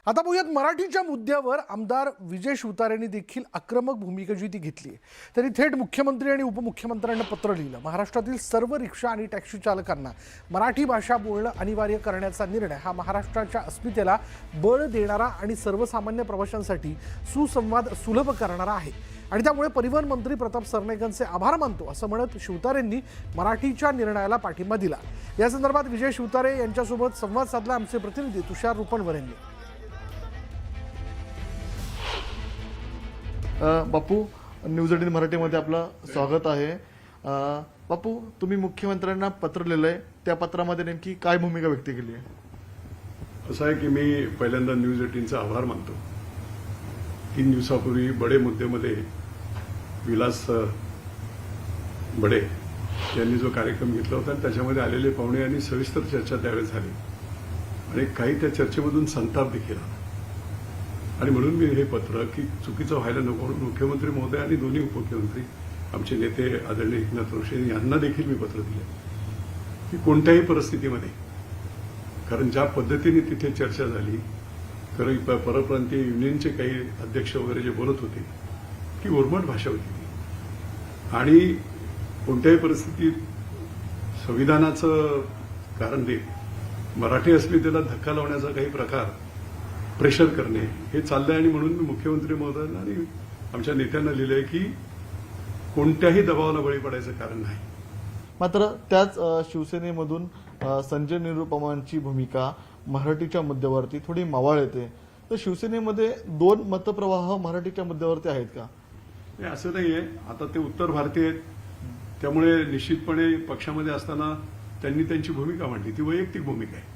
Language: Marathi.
आता बघूयात मराठीच्या मुद्द्यावर आमदार विजय शिवतारेंनी देखील आक्रमक भूमिका जी ती घेतली आहे. त्यांनी थेट मुख्यमंत्री आणि उपमुख्यमंत्र्यांना पत्र लिहिलं. महाराष्ट्रातील सर्व रिक्षा आणि टॅक्सी चालकांना मराठी भाषा बोलणं अनिवार्य करण्याचा निर्णय हा महाराष्ट्राच्या अस्मितेला बळ देणारा आणि सर्वसामान्य प्रवाशांसाठी सुसंवाद सुलभ करणारा आहे आणि त्यामुळे परिवहन मंत्री प्रताप सरनाईकांचे आभार मानतो असं म्हणत शिवतारेंनी मराठीच्या निर्णयाला पाठिंबा दिला. या संदर्भात विजय शिवतारे यांच्यासोबत संवाद साधला आमचे प्रतिनिधी तुषार रुपणवर यांनी. बापू, न्यूज 18 मराठीमध्ये आपलं स्वागत आहे. बापू, तुम्ही मुख्यमंत्र्यांना पत्र लिहिलंय, त्या पत्रामध्ये नेमकी काय भूमिका व्यक्त केली आहे? असं आहे की मी पहिल्यांदा न्यूज 18चा आभार मानतो. 3 दिवसापूर्वी बडे मुद्द्यामध्ये विलास बडे यांनी जो कार्यक्रम घेतला होता त्याच्यामध्ये आलेले पाहुणे आणि सविस्तर चर्चा त्यावेळेस झाली आणि काही त्या चर्चेमधून संताप देखील आला आणि म्हणून मी हे पत्र की चुकीचं व्हायला नको म्हणून मुख्यमंत्री महोदय आणि दोन्ही उपमुख्यमंत्री आमचे नेते आदरणीय एकनाथ जोशी यांना देखील मी पत्र दिले की कोणत्याही परिस्थितीमध्ये, कारण ज्या पद्धतीने तिथे चर्चा झाली, कारण परप्रांतीय युनियनचे काही अध्यक्ष वगैरे जे बोलत होते की उर्मट भाषा होती ती आणि कोणत्याही परिस्थितीत संविधानाचं कारण देत मराठी अस्मितेला धक्का लावण्याचा काही प्रकार, प्रेशर करणे हे चाललंय आणि म्हणून मी मुख्यमंत्री महोदयांना आणि आमच्या नेत्यांना लिहिलंय की कोणत्याही दबावाला बळी पडायचं कारण नाही. मात्र त्याच शिवसेनेमधून संजय निरुपमांची भूमिका मराठीच्या मुद्द्यावरती थोडी मावळ येते. तर शिवसेनेमध्ये 2 मतप्रवाह मराठीच्या मुद्द्यावरती आहेत का? नाही, असं नाहीये. आता ते उत्तर भारतीय आहेत, त्यामुळे निश्चितपणे पक्षामध्ये असताना त्यांनी त्यांची भूमिका मांडली, ती वैयक्तिक भूमिका आहे.